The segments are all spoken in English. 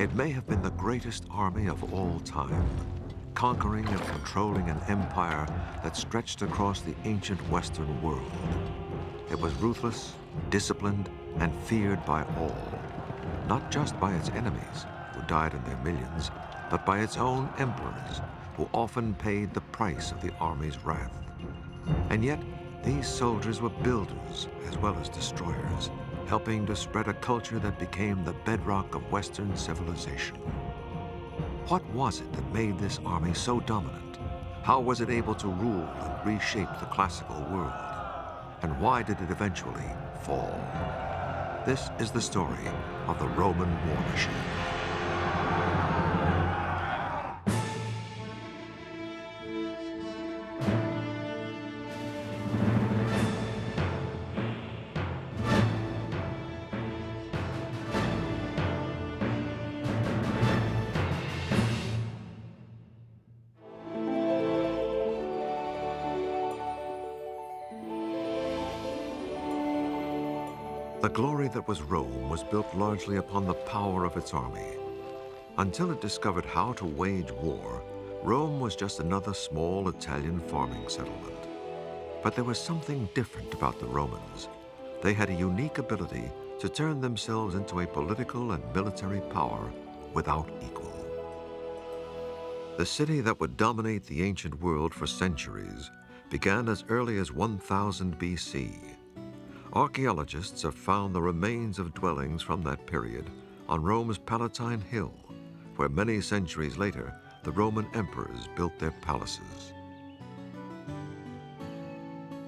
It may have been the greatest army of all time, conquering and controlling an empire that stretched across the ancient Western world. It was ruthless, disciplined, and feared by all, not just by its enemies, who died in their millions, but by its own emperors, who often paid the price of the army's wrath. And yet, these soldiers were builders as well as destroyers, helping to spread a culture that became the bedrock of Western civilization. What was it that made this army so dominant? How was it able to rule and reshape the classical world? And why did it eventually fall? This is the story of the Roman war machine. The glory that was Rome was built largely upon the power of its army. Until it discovered how to wage war, Rome was just another small Italian farming settlement. But there was something different about the Romans. They had a unique ability to turn themselves into a political and military power without equal. The city that would dominate the ancient world for centuries began as early as 1000 BC. Archaeologists have found the remains of dwellings from that period on Rome's Palatine Hill, where many centuries later, the Roman emperors built their palaces.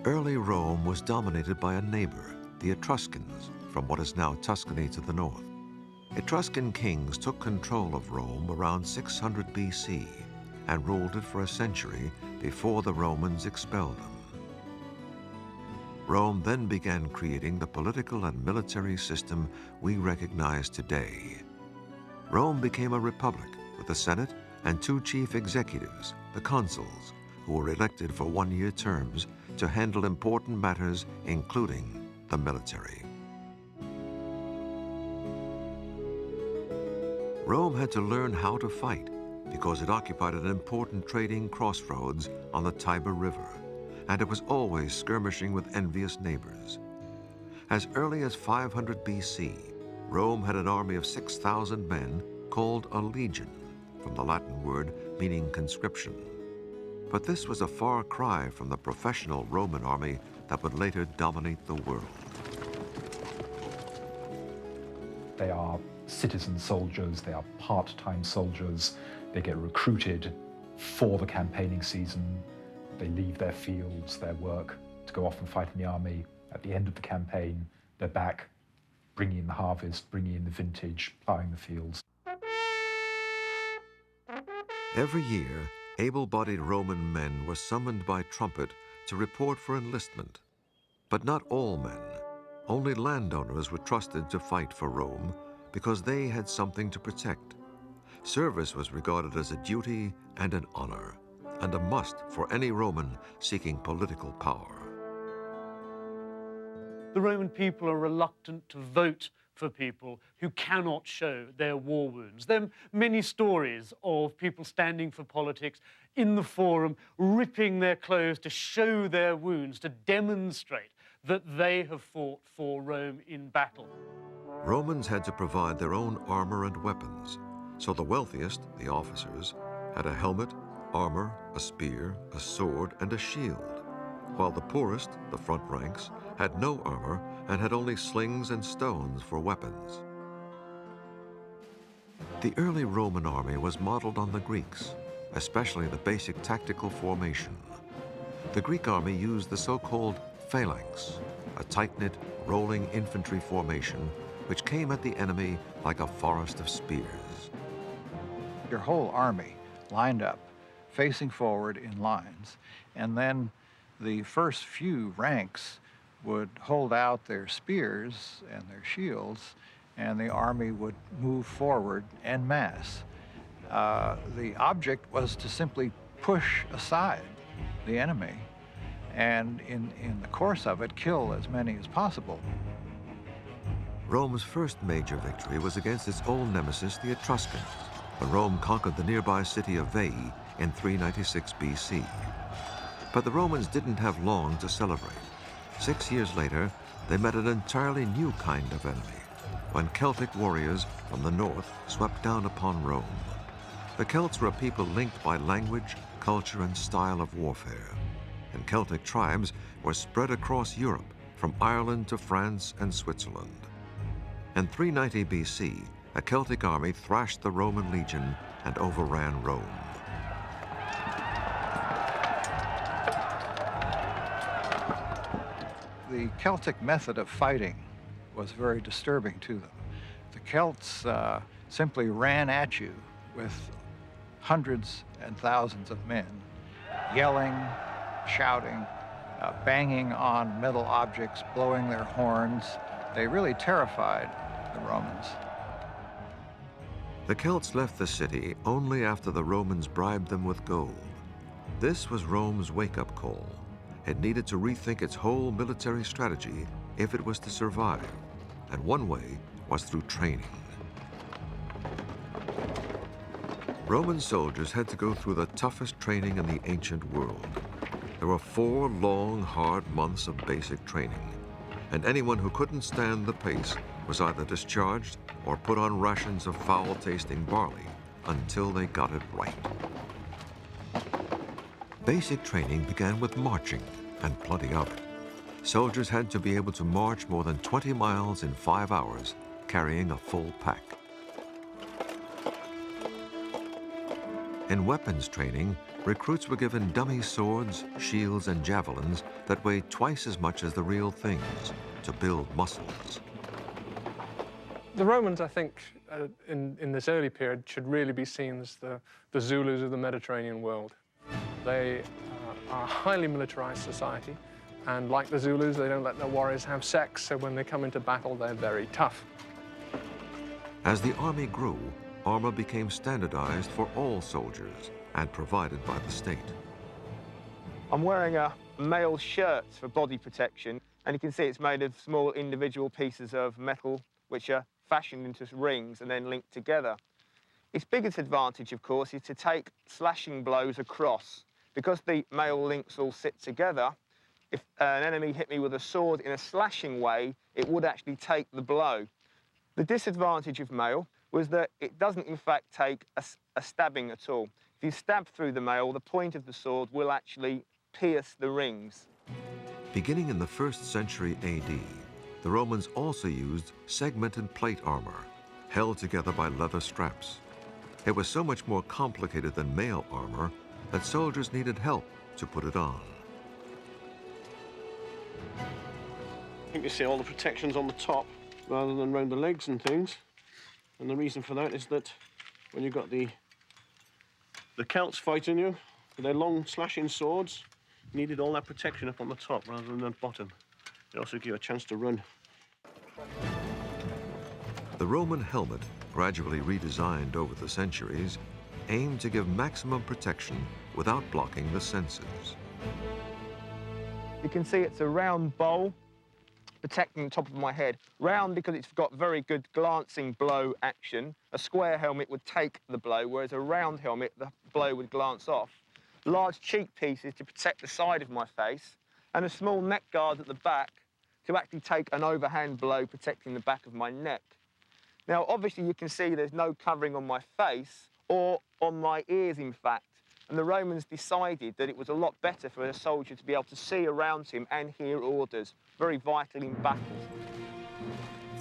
Early Rome was dominated by a neighbor, the Etruscans, from what is now Tuscany to the north. Etruscan kings took control of Rome around 600 BC and ruled it for a century before the Romans expelled them. Rome then began creating the political and military system we recognize today. Rome became a republic with a Senate and two chief executives, the consuls, who were elected for one-year terms to handle important matters, including the military. Rome had to learn how to fight because it occupied an important trading crossroads on the Tiber River, and it was always skirmishing with envious neighbors. As early as 500 BC, Rome had an army of 6,000 men called a legion, from the Latin word meaning conscription. But this was a far cry from the professional Roman army that would later dominate the world. They are citizen soldiers, they are part-time soldiers, they get recruited for the campaigning season. They leave their fields, their work, to go off and fight in the army. At the end of the campaign, they're back, bringing in the harvest, bringing in the vintage, plowing the fields. Every year, able-bodied Roman men were summoned by trumpet to report for enlistment. But not all men. Only landowners were trusted to fight for Rome because they had something to protect. Service was regarded as a duty and an honor, and a must for any Roman seeking political power. The Roman people are reluctant to vote for people who cannot show their war wounds. There are many stories of people standing for politics in the forum, ripping their clothes to show their wounds, to demonstrate that they have fought for Rome in battle. Romans had to provide their own armor and weapons, so the wealthiest, the officers, had a helmet, armor, a spear, a sword, and a shield, while the poorest, the front ranks, had no armor and had only slings and stones for weapons. The early Roman army was modeled on the Greeks, especially the basic tactical formation. The Greek army used the so-called phalanx, a tight-knit, rolling infantry formation which came at the enemy like a forest of spears. Your whole army lined up, facing forward in lines, and then the first few ranks would hold out their spears and their shields, and the army would move forward en masse. The object was to simply push aside the enemy and in the course of it, kill as many as possible. Rome's first major victory was against its old nemesis, the Etruscans, when Rome conquered the nearby city of Veii in 396 BC. But the Romans didn't have long to celebrate. 6 years later, they met an entirely new kind of enemy, when Celtic warriors from the north swept down upon Rome. The Celts were a people linked by language, culture, and style of warfare. And Celtic tribes were spread across Europe, from Ireland to France and Switzerland. In 390 BC, a Celtic army thrashed the Roman legion and overran Rome. The Celtic method of fighting was very disturbing to them. The Celts simply ran at you with hundreds and thousands of men, yelling, shouting, banging on metal objects, blowing their horns. They really terrified the Romans. The Celts left the city only after the Romans bribed them with gold. This was Rome's wake-up call. It needed to rethink its whole military strategy if it was to survive, and one way was through training. Roman soldiers had to go through the toughest training in the ancient world. There were 4 long, hard months of basic training, and anyone who couldn't stand the pace was either discharged or put on rations of foul-tasting barley until they got it right. Basic training began with marching, and plenty of it. Soldiers had to be able to march more than 20 miles in 5 hours, carrying a full pack. In weapons training, recruits were given dummy swords, shields, and javelins that weighed twice as much as the real things to build muscles. The Romans, I think, in this early period, should really be seen as the Zulus of the Mediterranean world. They are a highly militarized society, and like the Zulus, they don't let their warriors have sex, so when they come into battle, they're very tough. As the army grew, armor became standardized for all soldiers and provided by the state. I'm wearing a male shirt for body protection, and you can see it's made of small individual pieces of metal which are fashioned into rings and then linked together. Its biggest advantage, of course, is to take slashing blows across. Because the male links all sit together, if an enemy hit me with a sword in a slashing way, it would actually take the blow. The disadvantage of mail was that it doesn't, in fact, take a stabbing at all. If you stab through the mail, the point of the sword will actually pierce the rings. Beginning in the 1st century AD, the Romans also used segmented plate armor, held together by leather straps. It was so much more complicated than mail armor that soldiers needed help to put it on. You can see all the protections on the top rather than around the legs and things. And the reason for that is that when you've got the Celts fighting you with their long slashing swords, you needed all that protection up on the top rather than the bottom. It also gives you a chance to run. The Roman helmet, gradually redesigned over the centuries, aimed to give maximum protection without blocking the senses. You can see it's a round bowl protecting the top of my head. Round because it's got very good glancing blow action. A square helmet would take the blow, whereas a round helmet, the blow would glance off. Large cheek pieces to protect the side of my face, and a small neck guard at the back to actually take an overhand blow protecting the back of my neck. Now, obviously, you can see there's no covering on my face or on my ears, in fact. And the Romans decided that it was a lot better for a soldier to be able to see around him and hear orders, very vital in battles.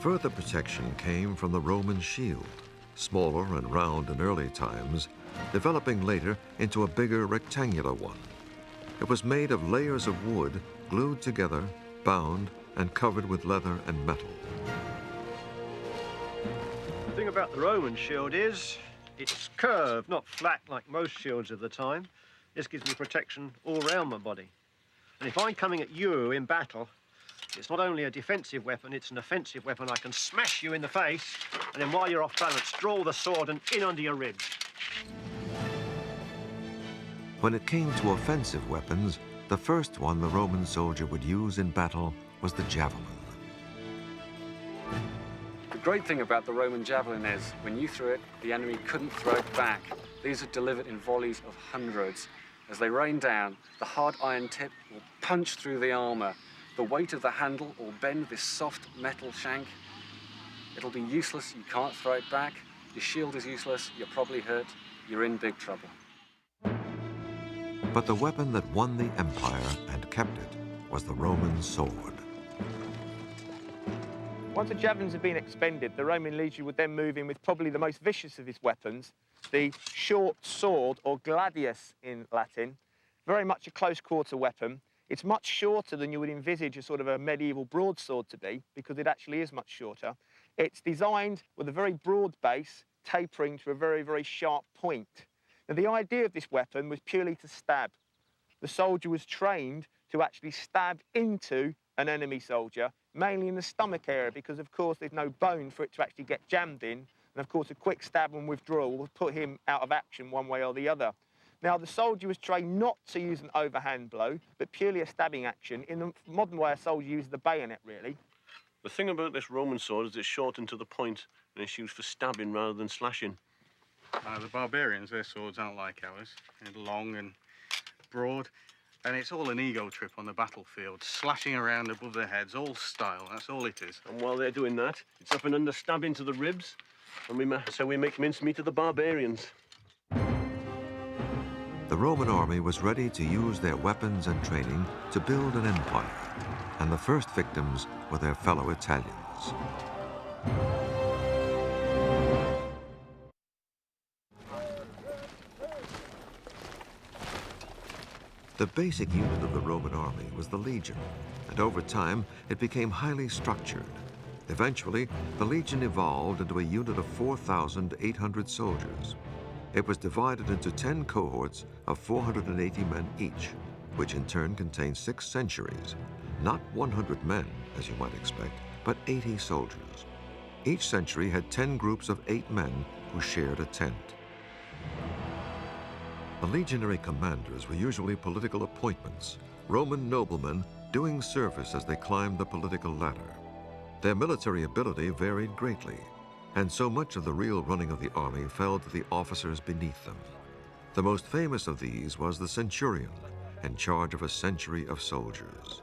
Further protection came from the Roman shield, smaller and round in early times, developing later into a bigger rectangular one. It was made of layers of wood glued together, bound, and covered with leather and metal. The thing about the Roman shield is it's curved, not flat like most shields of the time. This gives me protection all around my body. And if I'm coming at you in battle, it's not only a defensive weapon, it's an offensive weapon. I can smash you in the face, and then while you're off balance, draw the sword and in under your ribs. When it came to offensive weapons, the first one the Roman soldier would use in battle was the javelin. great thing about the Roman javelin is when you threw it, the enemy couldn't throw it back. These are delivered in volleys of hundreds. As they rain down, the hard iron tip will punch through the armour. The weight of the handle will bend this soft metal shank. It'll be useless, you can't throw it back. Your shield is useless, you're probably hurt, you're in big trouble. But the weapon that won the empire and kept it was the Roman sword. Once the javelins had been expended, the Roman legion would then move in with probably the most vicious of his weapons, the short sword, or gladius in Latin. Very much a close-quarter weapon. It's much shorter than you would envisage a sort of a medieval broadsword to be, because it actually is much shorter. It's designed with a very broad base, tapering to a very, very sharp point. Now, the idea of this weapon was purely to stab. The soldier was trained to actually stab into an enemy soldier, mainly in the stomach area, because, of course, there's no bone for it to actually get jammed in. And, of course, a quick stab and withdrawal will put him out of action one way or the other. Now, the soldier was trained not to use an overhand blow, but purely a stabbing action. In the modern way, a soldier uses the bayonet, really. The thing about this Roman sword is it's shortened to the point and it's used for stabbing rather than slashing. The barbarians, their swords aren't like ours. They're long and broad, and it's all an ego trip on the battlefield, slashing around above their heads, all style, that's all it is. And while they're doing that, it's up and under stabbing to the ribs, and so we make mincemeat of the barbarians. The Roman army was ready to use their weapons and training to build an empire, and the first victims were their fellow Italians. The basic unit of the Roman army was the legion, and over time it became highly structured. Eventually, the legion evolved into a unit of 4,800 soldiers. It was divided into 10 cohorts of 480 men each, which in turn contained 6 centuries. Not 100 men, as you might expect, but 80 soldiers. Each century had 10 groups of 8 men who shared a tent. The legionary commanders were usually political appointments, Roman noblemen doing service as they climbed the political ladder. Their military ability varied greatly, and so much of the real running of the army fell to the officers beneath them. The most famous of these was the centurion, in charge of a century of soldiers.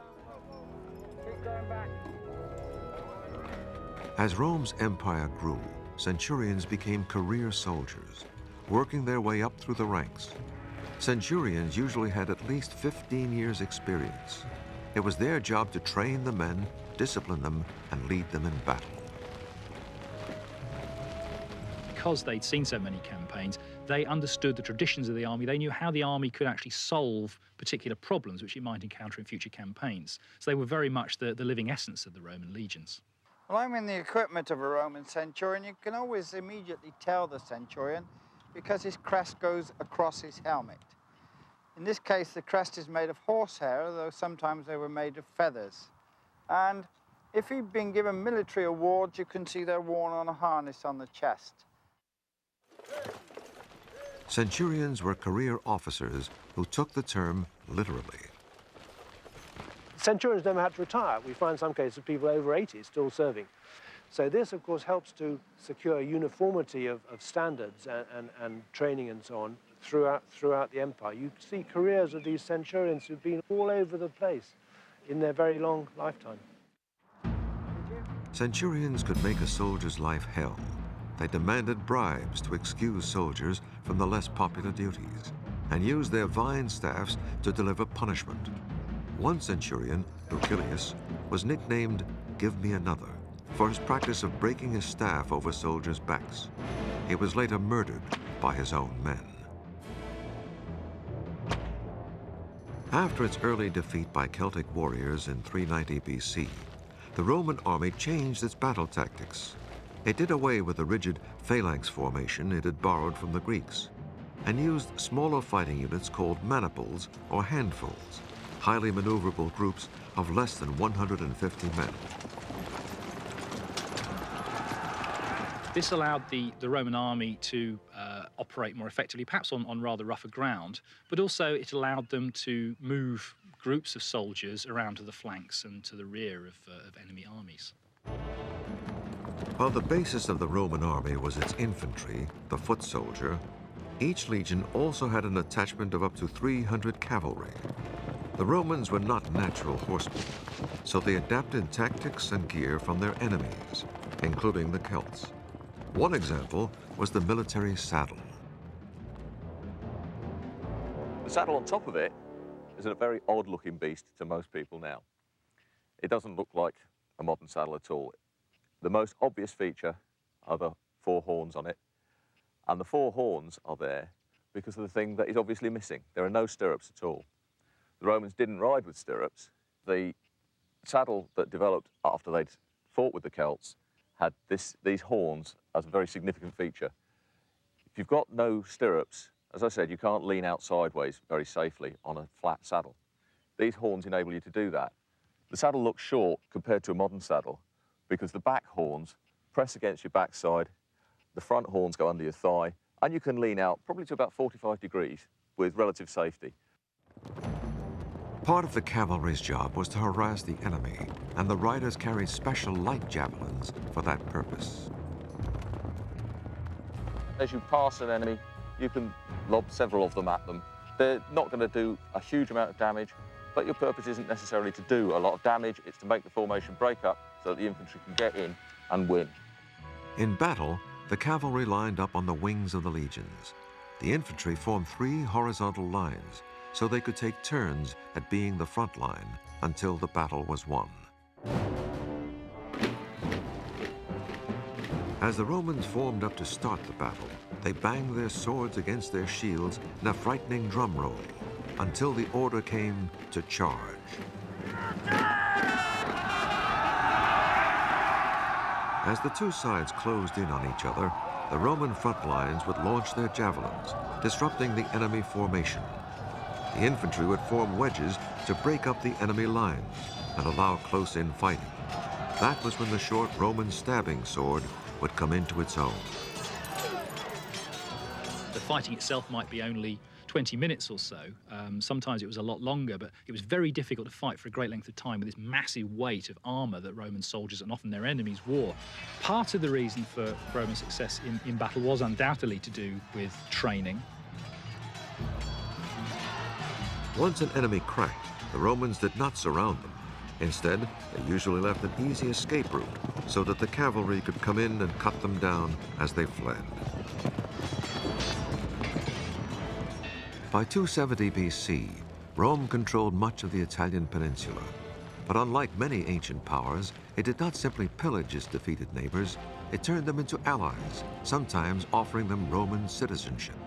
As Rome's empire grew, centurions became career soldiers, working their way up through the ranks. Centurions usually had at least 15 years' experience. It was their job to train the men, discipline them, and lead them in battle. Because they'd seen so many campaigns, they understood the traditions of the army. They knew how the army could actually solve particular problems which it might encounter in future campaigns. So they were very much the living essence of the Roman legions. Well, I'm in the equipment of a Roman centurion. You can always immediately tell the centurion because his crest goes across his helmet. In this case, the crest is made of horsehair, though sometimes they were made of feathers. And if he'd been given military awards, you can see they're worn on a harness on the chest. Centurions were career officers who took the term literally. Centurions never had to retire. We find some cases of people over 80 still serving. So this, of course, helps to secure uniformity of standards and training and so on throughout the empire. You see careers of these centurions who've been all over the place in their very long lifetime. Centurions could make a soldier's life hell. They demanded bribes to excuse soldiers from the less popular duties and used their vine staffs to deliver punishment. One centurion, Lucilius, was nicknamed "Give Me Another" for his practice of breaking his staff over soldiers' backs. He was later murdered by his own men. After its early defeat by Celtic warriors in 390 BC, the Roman army changed its battle tactics. It did away with the rigid phalanx formation it had borrowed from the Greeks and used smaller fighting units called maniples or handfuls, highly maneuverable groups of less than 150 men. This allowed the Roman army to operate more effectively, perhaps on rather rougher ground, but also it allowed them to move groups of soldiers around to the flanks and to the rear of enemy armies. While the basis of the Roman army was its infantry, the foot soldier, each legion also had an attachment of up to 300 cavalry. The Romans were not natural horsemen, so they adapted tactics and gear from their enemies, including the Celts. One example was the military saddle. The saddle on top of it is a very odd-looking beast to most people now. It doesn't look like a modern saddle at all. The most obvious feature are the 4 horns on it, and the 4 horns are there because of the thing that is obviously missing. There are no stirrups at all. The Romans didn't ride with stirrups. The saddle that developed after they'd fought with the Celts had these horns as a very significant feature. If you've got no stirrups, as I said, you can't lean out sideways very safely on a flat saddle. These horns enable you to do that. The saddle looks short compared to a modern saddle because the back horns press against your backside, the front horns go under your thigh, and you can lean out probably to about 45 degrees with relative safety. Part of the cavalry's job was to harass the enemy, and the riders carried special light javelins for that purpose. As you pass an enemy, you can lob several of them at them. They're not going to do a huge amount of damage, but your purpose isn't necessarily to do a lot of damage. It's to make the formation break up so that the infantry can get in and win. In battle, the cavalry lined up on the wings of the legions. The infantry formed 3 horizontal lines, so they could take turns at being the front line until the battle was won. As the Romans formed up to start the battle, they banged their swords against their shields in a frightening drum roll until the order came to charge. As the 2 sides closed in on each other, the Roman front lines would launch their javelins, disrupting the enemy formation. The infantry would form wedges to break up the enemy lines and allow close-in fighting. That was when the short Roman stabbing sword would come into its own. The fighting itself might be only 20 minutes or so. Sometimes it was a lot longer, but it was very difficult to fight for a great length of time with this massive weight of armor that Roman soldiers and often their enemies wore. Part of the reason for Roman success in battle was undoubtedly to do with training. Once an enemy cracked, the Romans did not surround them. Instead, they usually left an easy escape route so that the cavalry could come in and cut them down as they fled. By 270 BC, Rome controlled much of the Italian peninsula. But unlike many ancient powers, it did not simply pillage its defeated neighbors, it turned them into allies, sometimes offering them Roman citizenship.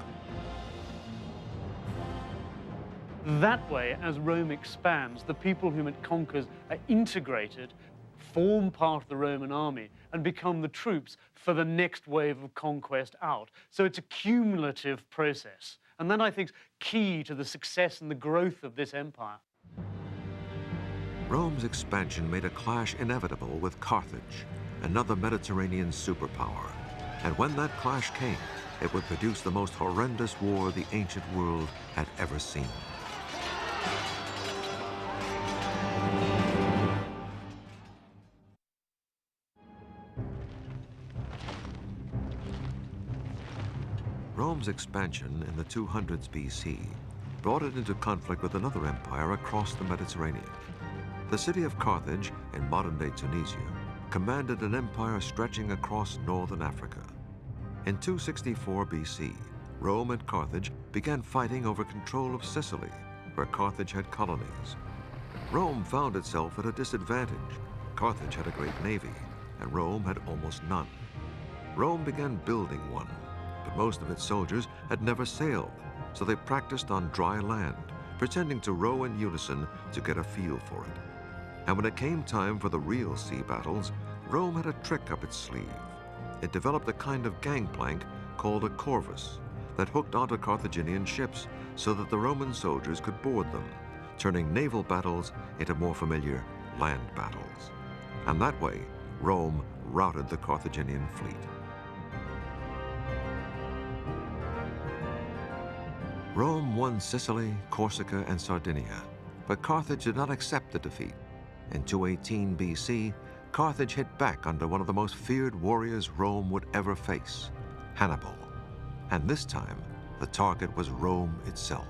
That way, as Rome expands, the people whom it conquers are integrated, form part of the Roman army, and become the troops for the next wave of conquest out. So it's a cumulative process. And that, I think, is key to the success and the growth of this empire. Rome's expansion made a clash inevitable with Carthage, another Mediterranean superpower. And when that clash came, it would produce the most horrendous war the ancient world had ever seen. Rome's expansion in the 200s BC brought it into conflict with another empire across the Mediterranean. The city of Carthage in modern-day Tunisia commanded an empire stretching across northern Africa. In 264 BC, Rome and Carthage began fighting over control of Sicily, where Carthage had colonies. Rome found itself at a disadvantage. Carthage had a great navy, and Rome had almost none. Rome began building one, but most of its soldiers had never sailed, so they practiced on dry land, pretending to row in unison to get a feel for it. And when it came time for the real sea battles, Rome had a trick up its sleeve. It developed a kind of gangplank called a corvus that hooked onto Carthaginian ships so that the Roman soldiers could board them, turning naval battles into more familiar land battles. And that way, Rome routed the Carthaginian fleet. Rome won Sicily, Corsica, and Sardinia, but Carthage did not accept the defeat. In 218 BC, Carthage hit back under one of the most feared warriors Rome would ever face, Hannibal. And this time, the target was Rome itself.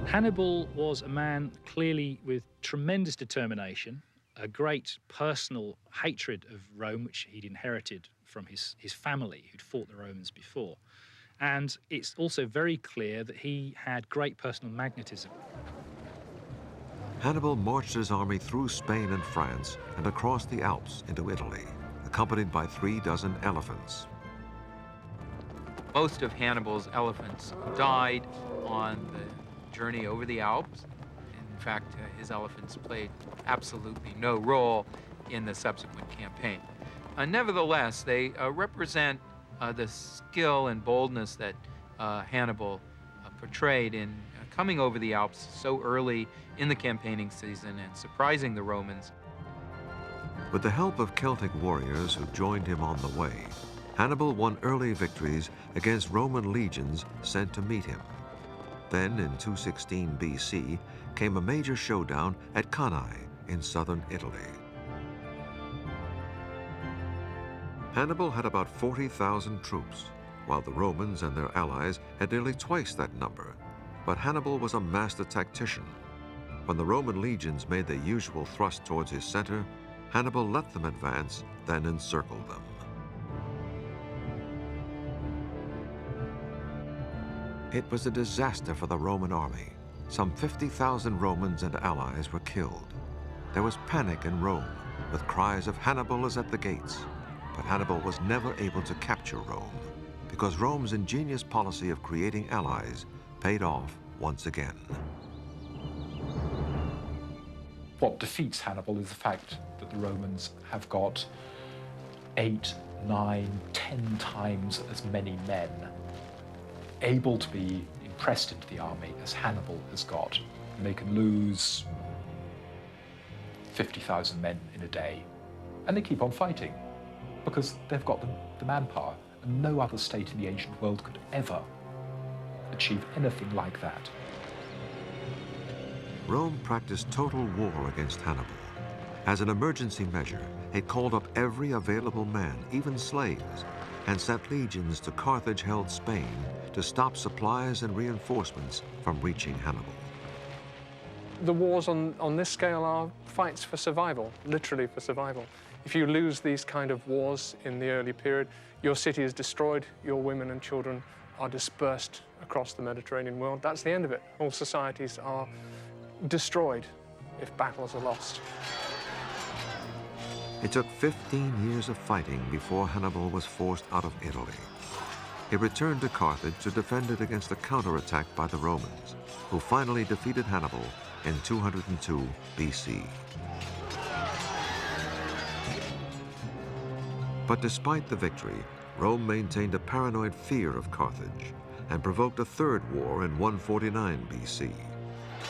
Hannibal was a man clearly with tremendous determination, a great personal hatred of Rome, which he'd inherited from his family who'd fought the Romans before. And it's also very clear that he had great personal magnetism. Hannibal marched his army through Spain and France and across the Alps into Italy, accompanied by 36 elephants. Most of Hannibal's elephants died on the journey over the Alps. In fact, his elephants played absolutely no role in the subsequent campaign. Nevertheless, they represent the skill and boldness that Hannibal portrayed in coming over the Alps so early in the campaigning season and surprising the Romans. With the help of Celtic warriors who joined him on the way, Hannibal won early victories against Roman legions sent to meet him. Then, in 216 BC, came a major showdown at Cannae in southern Italy. Hannibal had about 40,000 troops, while the Romans and their allies had nearly twice that number. But Hannibal was a master tactician. When the Roman legions made their usual thrust towards his center, Hannibal let them advance, then encircled them. It was a disaster for the Roman army. Some 50,000 Romans and allies were killed. There was panic in Rome, with cries of "Hannibal is at the gates." But Hannibal was never able to capture Rome, because Rome's ingenious policy of creating allies paid off once again. What defeats Hannibal is the fact that the Romans have got 8, 9, 10 times as many men able to be impressed into the army as Hannibal has got. And they can lose 50,000 men in a day. And they keep on fighting because they've got the manpower. And no other state in the ancient world could ever achieve anything like that. Rome practiced total war against Hannibal. As an emergency measure, it called up every available man, even slaves, and sent legions to Carthage-held Spain to stop supplies and reinforcements from reaching Hannibal. The wars on this scale are fights for survival, literally for survival. If you lose these kind of wars in the early period, your city is destroyed, your women and children are dispersed across the Mediterranean world. That's the end of it. All societies are destroyed if battles are lost. It took 15 years of fighting before Hannibal was forced out of Italy. He returned to Carthage to defend it against a counterattack by the Romans, who finally defeated Hannibal in 202 BC. But despite the victory, Rome maintained a paranoid fear of Carthage and provoked a third war in 149 BC.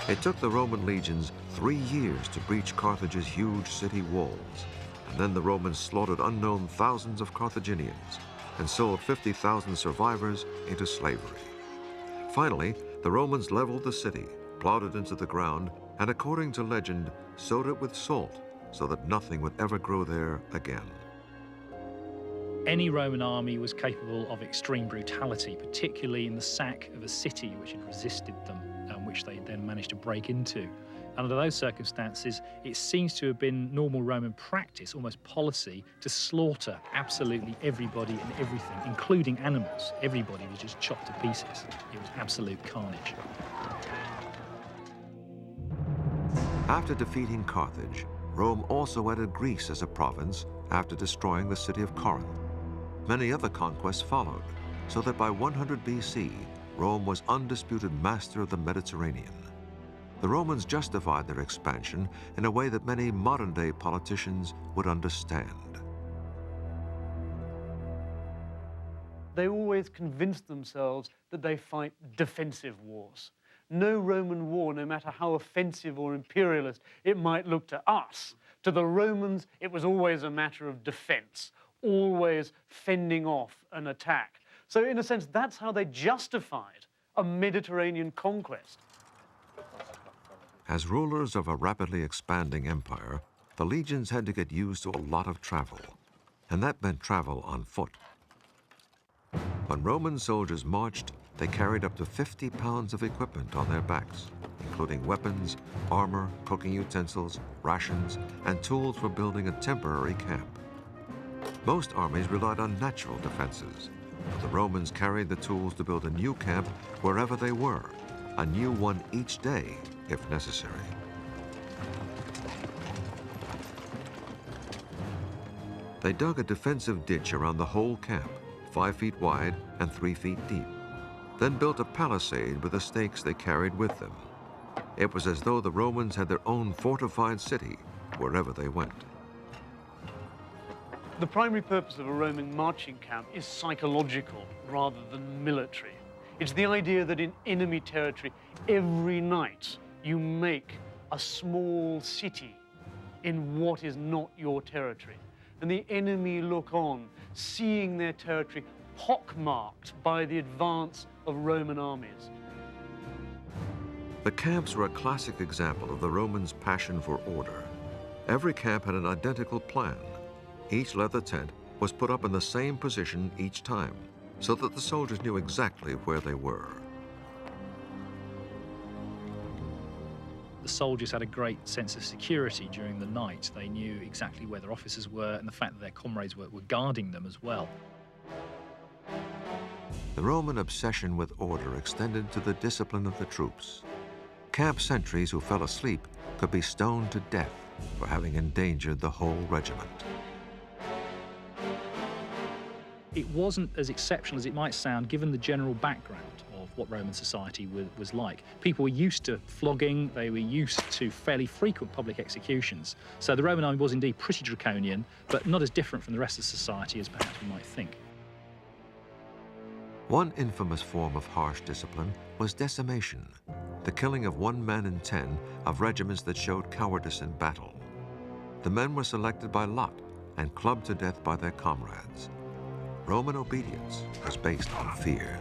It took the Roman legions 3 years to breach Carthage's huge city walls, and then the Romans slaughtered unknown thousands of Carthaginians and sold 50,000 survivors into slavery. Finally, the Romans leveled the city, plowed it into the ground, and according to legend, sowed it with salt so that nothing would ever grow there again. Any Roman army was capable of extreme brutality, particularly in the sack of a city which had resisted them, which they then managed to break into. Under those circumstances, it seems to have been normal Roman practice, almost policy, to slaughter absolutely everybody and everything, including animals. Everybody was just chopped to pieces. It was absolute carnage. After defeating Carthage, Rome also added Greece as a province after destroying the city of Corinth. Many other conquests followed, so that by 100 BC, Rome was undisputed master of the Mediterranean. The Romans justified their expansion in a way that many modern-day politicians would understand. They always convinced themselves that they fight defensive wars. No Roman war, no matter how offensive or imperialist it might look to us, to the Romans it was always a matter of defense, always fending off an attack. So in a sense, that's how they justified a Mediterranean conquest. As rulers of a rapidly expanding empire, the legions had to get used to a lot of travel, and that meant travel on foot. When Roman soldiers marched, they carried up to 50 pounds of equipment on their backs, including weapons, armor, cooking utensils, rations, and tools for building a temporary camp. Most armies relied on natural defenses, but the Romans carried the tools to build a new camp wherever they were, a new one each day, if necessary. They dug a defensive ditch around the whole camp, 5 feet wide and 3 feet deep, then built a palisade with the stakes they carried with them. It was as though the Romans had their own fortified city wherever they went. The primary purpose of a Roman marching camp is psychological rather than military. It's the idea that in enemy territory, every night you make a small city in what is not your territory. And the enemy look on, seeing their territory pockmarked by the advance of Roman armies. The camps were a classic example of the Romans' passion for order. Every camp had an identical plan. Each leather tent was put up in the same position each time, so that the soldiers knew exactly where they were. The soldiers had a great sense of security during the night. They knew exactly where their officers were, and the fact that their comrades were guarding them as well. The Roman obsession with order extended to the discipline of the troops. Camp sentries who fell asleep could be stoned to death for having endangered the whole regiment. It wasn't as exceptional as it might sound, given the general background of what Roman society was like. People were used to flogging, they were used to fairly frequent public executions. So the Roman army was indeed pretty draconian, but not as different from the rest of society as perhaps we might think. One infamous form of harsh discipline was decimation, the killing of 1 man in 10 of regiments that showed cowardice in battle. The men were selected by lot and clubbed to death by their comrades. Roman obedience was based on fear.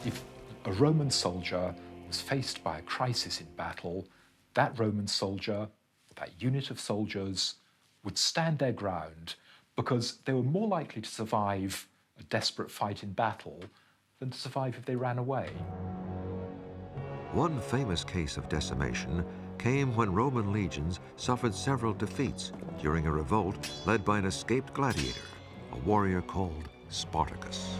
If a Roman soldier was faced by a crisis in battle, that Roman soldier, that unit of soldiers, would stand their ground because they were more likely to survive a desperate fight in battle than to survive if they ran away. One famous case of decimation came when Roman legions suffered several defeats during a revolt led by an escaped gladiator, a warrior called Spartacus.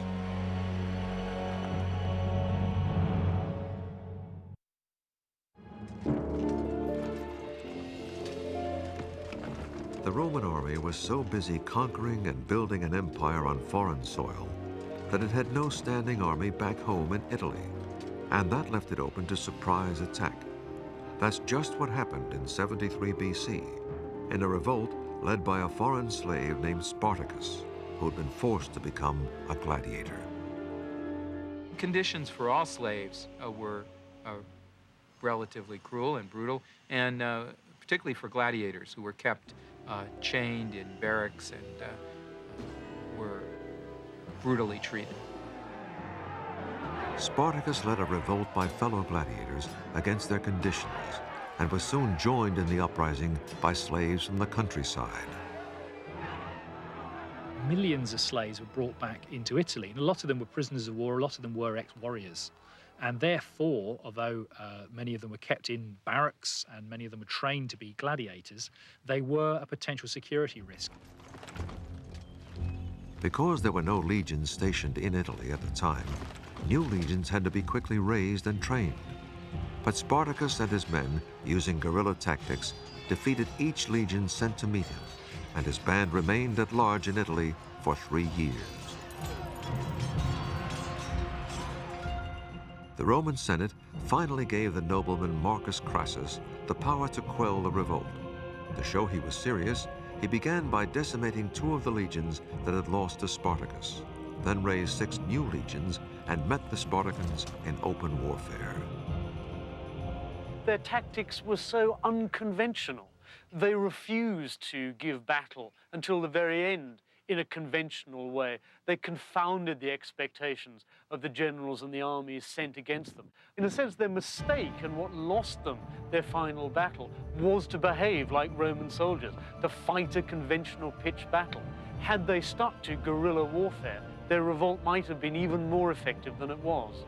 The Roman army was so busy conquering and building an empire on foreign soil that it had no standing army back home in Italy, and that left it open to surprise attack. That's just what happened in 73 BC, in a revolt led by a foreign slave named Spartacus, who'd been forced to become a gladiator. Conditions for all slaves were relatively cruel and brutal, and particularly for gladiators who were kept chained in barracks and were brutally treated. Spartacus led a revolt by fellow gladiators against their conditions and was soon joined in the uprising by slaves from the countryside. Millions of slaves were brought back into Italy, and a lot of them were prisoners of war, a lot of them were ex-warriors. And therefore, although many of them were kept in barracks and many of them were trained to be gladiators, they were a potential security risk. Because there were no legions stationed in Italy at the time, new legions had to be quickly raised and trained. But Spartacus and his men, using guerrilla tactics, defeated each legion sent to meet him, and his band remained at large in Italy for 3 years. The Roman Senate finally gave the nobleman Marcus Crassus the power to quell the revolt. To show he was serious, he began by decimating 2 of the legions that had lost to Spartacus, then raised 6 new legions and met the Spartans in open warfare. Their tactics were so unconventional. They refused to give battle until the very end in a conventional way. They confounded the expectations of the generals and the armies sent against them. In a sense, their mistake and what lost them their final battle was to behave like Roman soldiers, to fight a conventional pitched battle. Had they stuck to guerrilla warfare, their revolt might have been even more effective than it was.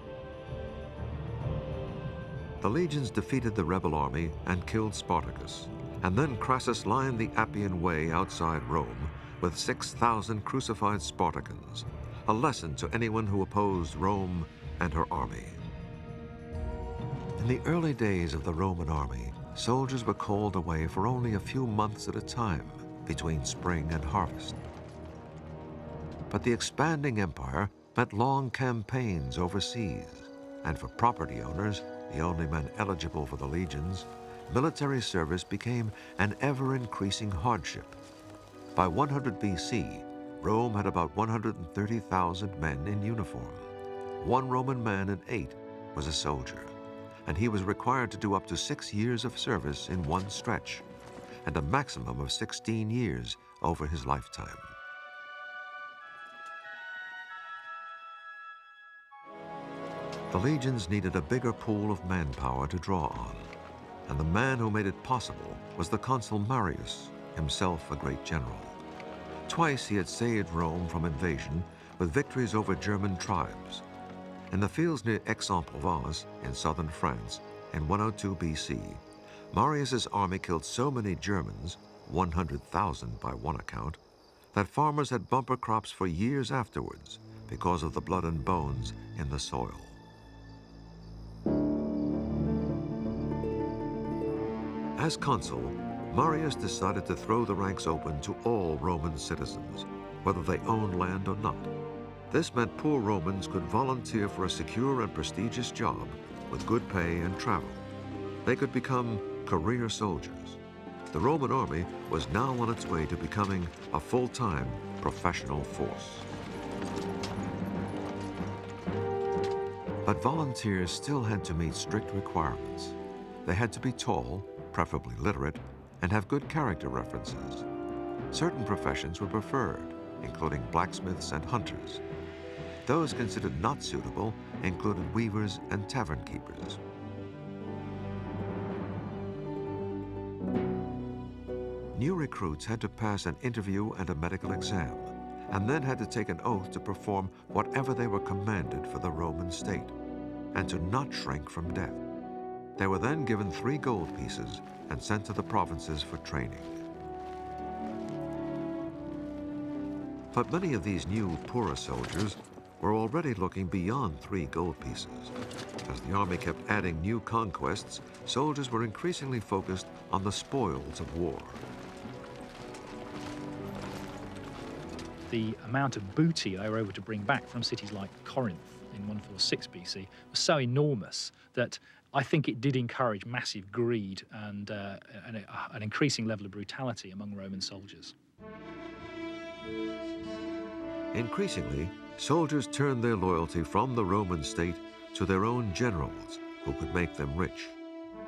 The legions defeated the rebel army and killed Spartacus, and then Crassus lined the Appian Way outside Rome with 6,000 crucified Spartans, a lesson to anyone who opposed Rome and her army. In the early days of the Roman army, soldiers were called away for only a few months at a time between spring and harvest. But the expanding empire meant long campaigns overseas, and for property owners, the only men eligible for the legions, military service became an ever-increasing hardship. By 100 BC, Rome had about 130,000 men in uniform. One Roman man in 8 was a soldier, and he was required to do up to 6 years of service in one stretch, and a maximum of 16 years over his lifetime. The legions needed a bigger pool of manpower to draw on, and the man who made it possible was the consul Marius, himself a great general. Twice he had saved Rome from invasion with victories over German tribes. In the fields near Aix-en-Provence in southern France in 102 BC, Marius's army killed so many Germans, 100,000 by one account, that farmers had bumper crops for years afterwards because of the blood and bones in the soil. As consul, Marius decided to throw the ranks open to all Roman citizens, whether they owned land or not. This meant poor Romans could volunteer for a secure and prestigious job with good pay and travel. They could become career soldiers. The Roman army was now on its way to becoming a full-time professional force. But volunteers still had to meet strict requirements. They had to be tall, preferably literate, and have good character references. Certain professions were preferred, including blacksmiths and hunters. Those considered not suitable included weavers and tavern keepers. New recruits had to pass an interview and a medical exam, and then had to take an oath to perform whatever they were commanded for the Roman state, and to not shrink from death. They were then given 3 gold pieces and sent to the provinces for training. But many of these new, poorer soldiers were already looking beyond 3 gold pieces. As the army kept adding new conquests, soldiers were increasingly focused on the spoils of war. The amount of booty they were able to bring back from cities like Corinth in 146 BC was so enormous that I think it did encourage massive greed and an increasing level of brutality among Roman soldiers. Increasingly, soldiers turned their loyalty from the Roman state to their own generals, who could make them rich.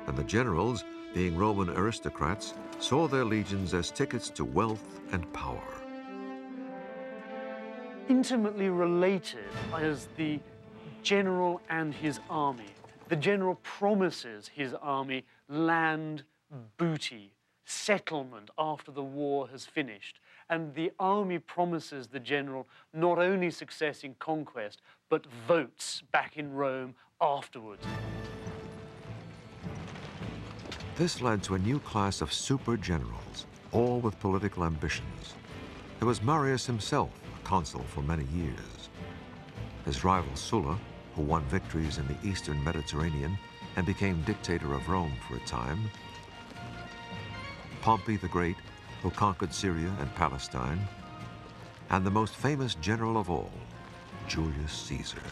And the generals, being Roman aristocrats, saw their legions as tickets to wealth and power. Intimately related is the general and his army. The general promises his army land, booty, settlement after the war has finished. And the army promises the general not only success in conquest, but votes back in Rome afterwards. This led to a new class of super generals, all with political ambitions. There was Marius himself, a consul for many years. His rival Sulla, who won victories in the eastern Mediterranean and became dictator of Rome for a time. Pompey the Great, who conquered Syria and Palestine. And the most famous general of all, Julius Caesar.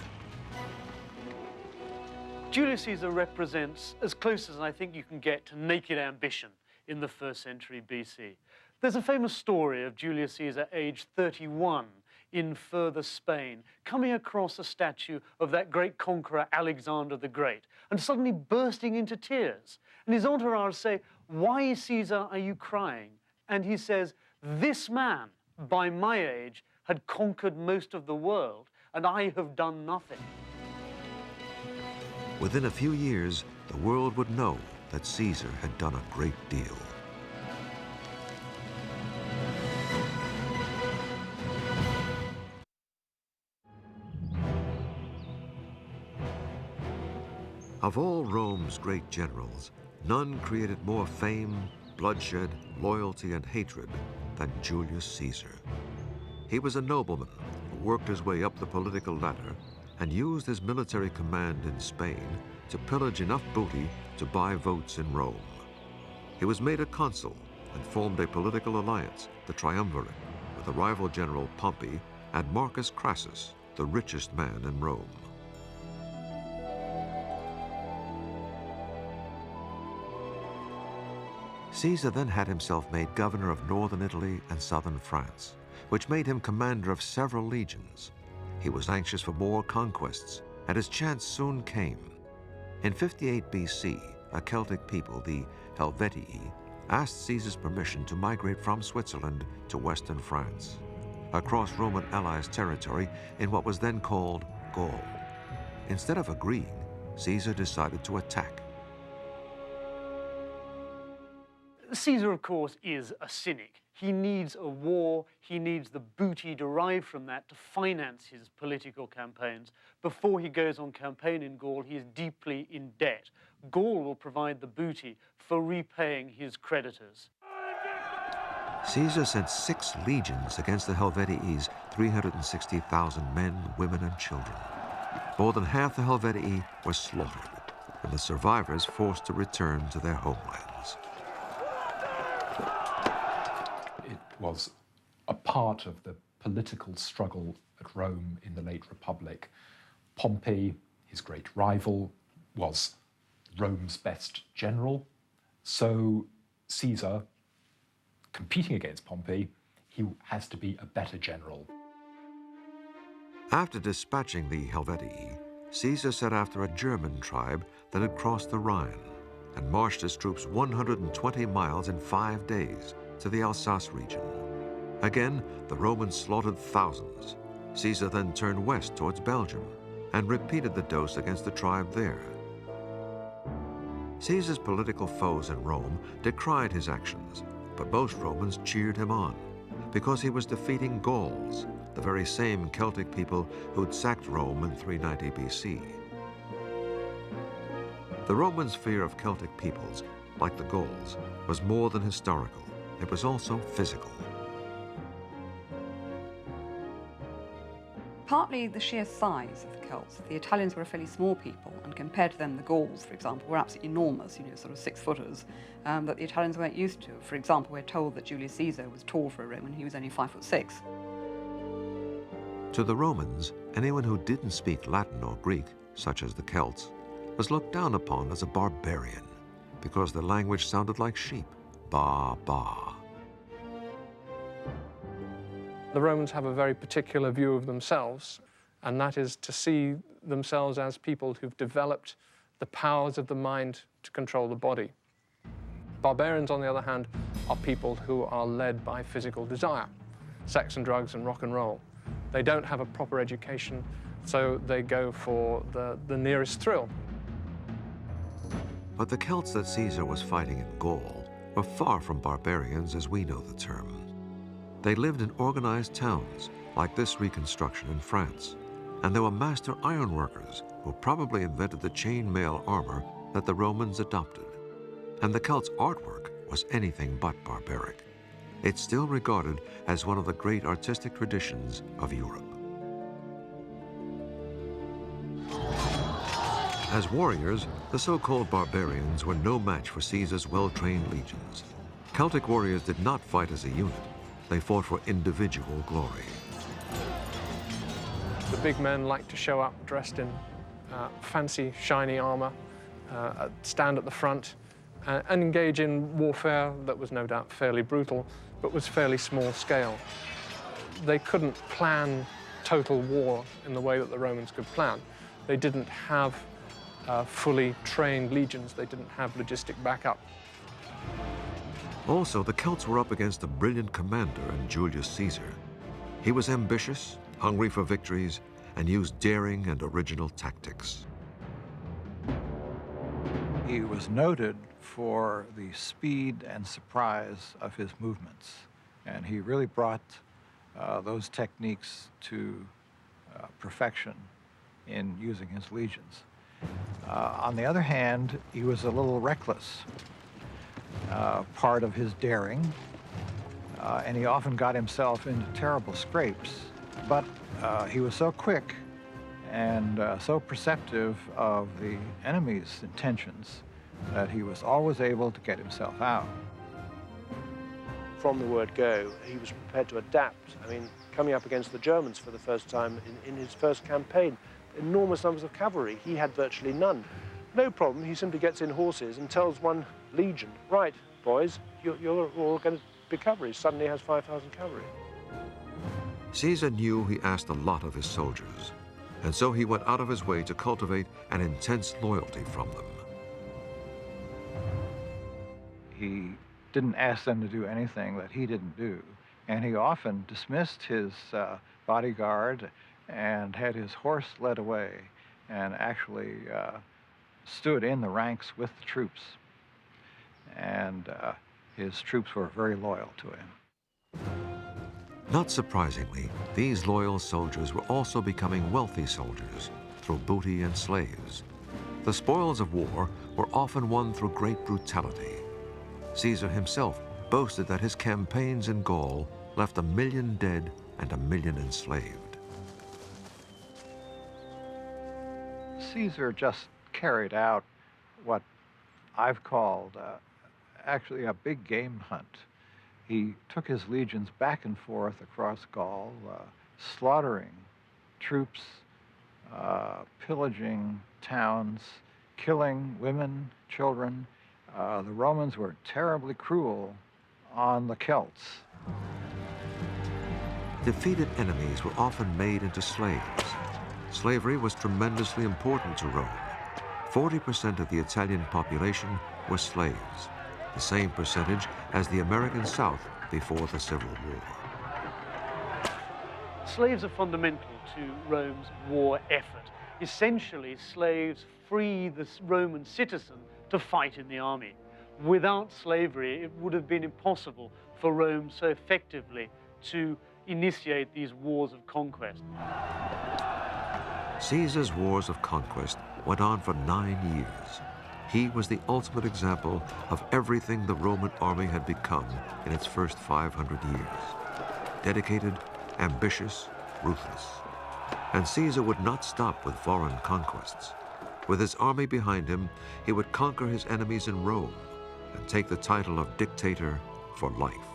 Julius Caesar represents as close as I think you can get to naked ambition in the 1st century BC. There's a famous story of Julius Caesar, aged 31, in further Spain, coming across a statue of that great conqueror Alexander the Great, and suddenly bursting into tears. And his entourage say, "Why, Caesar, are you crying?" And he says, "This man, by my age, had conquered most of the world, and I have done nothing. Within a few years, the world would know that Caesar had done a great deal. Of all Rome's great generals, none created more fame, bloodshed, loyalty, and hatred than Julius Caesar. He was a nobleman who worked his way up the political ladder and used his military command in Spain to pillage enough booty to buy votes in Rome. He was made a consul and formed a political alliance, the Triumvirate, with the rival general Pompey and Marcus Crassus, the richest man in Rome. Caesar then had himself made governor of northern Italy and southern France, which made him commander of several legions. He was anxious for more conquests, and his chance soon came. In 58 BC, a Celtic people, the Helvetii, asked Caesar's permission to migrate from Switzerland to western France, across Roman allies' territory in what was then called Gaul. Instead of agreeing, Caesar decided to attack. Caesar, of course, is a cynic. He needs a war, he needs the booty derived from that to finance his political campaigns. Before he goes on campaign in Gaul, he is deeply in debt. Gaul will provide the booty for repaying his creditors. Caesar sent 6 legions against the Helvetii, 360,000 men, women, and children. More than half the Helvetii were slaughtered, and the survivors forced to return to their homelands. It was a part of the political struggle at Rome in the late Republic. Pompey, his great rival, was Rome's best general. So Caesar, competing against Pompey, he has to be a better general. After dispatching the Helvetii, Caesar set after a German tribe that had crossed the Rhine and marched his troops 120 miles in 5 days to the Alsace region. Again, the Romans slaughtered thousands. Caesar then turned west towards Belgium and repeated the dose against the tribe there. Caesar's political foes in Rome decried his actions, but most Romans cheered him on because he was defeating Gauls, the very same Celtic people who'd sacked Rome in 390 BC. The Romans' fear of Celtic peoples, like the Gauls, was more than historical. It was also physical. Partly the sheer size of the Celts. The Italians were a fairly small people, and compared to them, the Gauls, for example, were absolutely enormous, sort of 6-footers, that the Italians weren't used to. For example, we're told that Julius Caesar was tall for a Roman. He was only 5'6". To the Romans, anyone who didn't speak Latin or Greek, such as the Celts, was looked down upon as a barbarian because their language sounded like sheep. Ba, ba. The Romans have a very particular view of themselves, and that is to see themselves as people who've developed the powers of the mind to control the body. Barbarians, on the other hand, are people who are led by physical desire, sex and drugs and rock and roll. They don't have a proper education, so they go for the nearest thrill. But the Celts that Caesar was fighting in Gaul were far from barbarians as we know the term. They lived in organized towns, like this reconstruction in France, and they were master ironworkers who probably invented the chainmail armor that the Romans adopted. And the Celts' artwork was anything but barbaric. It's still regarded as one of the great artistic traditions of Europe. As warriors, the so-called barbarians were no match for Caesar's well-trained legions. Celtic warriors did not fight as a unit. They fought for individual glory. The big men like to show up dressed in fancy, shiny armor, stand at the front, and engage in warfare that was no doubt fairly brutal, but was fairly small scale. They couldn't plan total war in the way that the Romans could plan. They didn't have fully trained legions. They didn't have logistic backup. Also, the Celts were up against a brilliant commander in Julius Caesar. He was ambitious, hungry for victories, and used daring and original tactics. He was noted for the speed and surprise of his movements, and he really brought those techniques to perfection in using his legions. On the other hand, he was a little reckless. Part of his daring, and he often got himself into terrible scrapes, but he was so quick and so perceptive of the enemy's intentions that he was always able to get himself out. From the word go, he was prepared to adapt. I mean, coming up against the Germans for the first time in his first campaign, enormous numbers of cavalry, he had virtually none. No problem, he simply gets in horses and tells one legion, right, boys, you're all going to be cavalry. Suddenly has 5,000 cavalry. Caesar knew he asked a lot of his soldiers, and so he went out of his way to cultivate an intense loyalty from them. He didn't ask them to do anything that he didn't do, and he often dismissed his bodyguard and had his horse led away and actually stood in the ranks with the troops. And his troops were very loyal to him. Not surprisingly, these loyal soldiers were also becoming wealthy soldiers through booty and slaves. The spoils of war were often won through great brutality. Caesar himself boasted that his campaigns in Gaul left 1 million dead and 1 million enslaved. Caesar just carried out what I've called actually a big game hunt. He took his legions back and forth across Gaul, slaughtering troops, pillaging towns, killing women, children. The Romans were terribly cruel on the Celts. Defeated enemies were often made into slaves. Slavery was tremendously important to Rome. 40% of the Italian population were slaves, the same percentage as the American South before the Civil War. Slaves are fundamental to Rome's war effort. Essentially, slaves free the Roman citizen to fight in the army. Without slavery, it would have been impossible for Rome so effectively to initiate these wars of conquest. Caesar's wars of conquest went on for 9 years. He was the ultimate example of everything the Roman army had become in its first 500 years. Dedicated, ambitious, ruthless. And Caesar would not stop with foreign conquests. With his army behind him, he would conquer his enemies in Rome and take the title of dictator for life.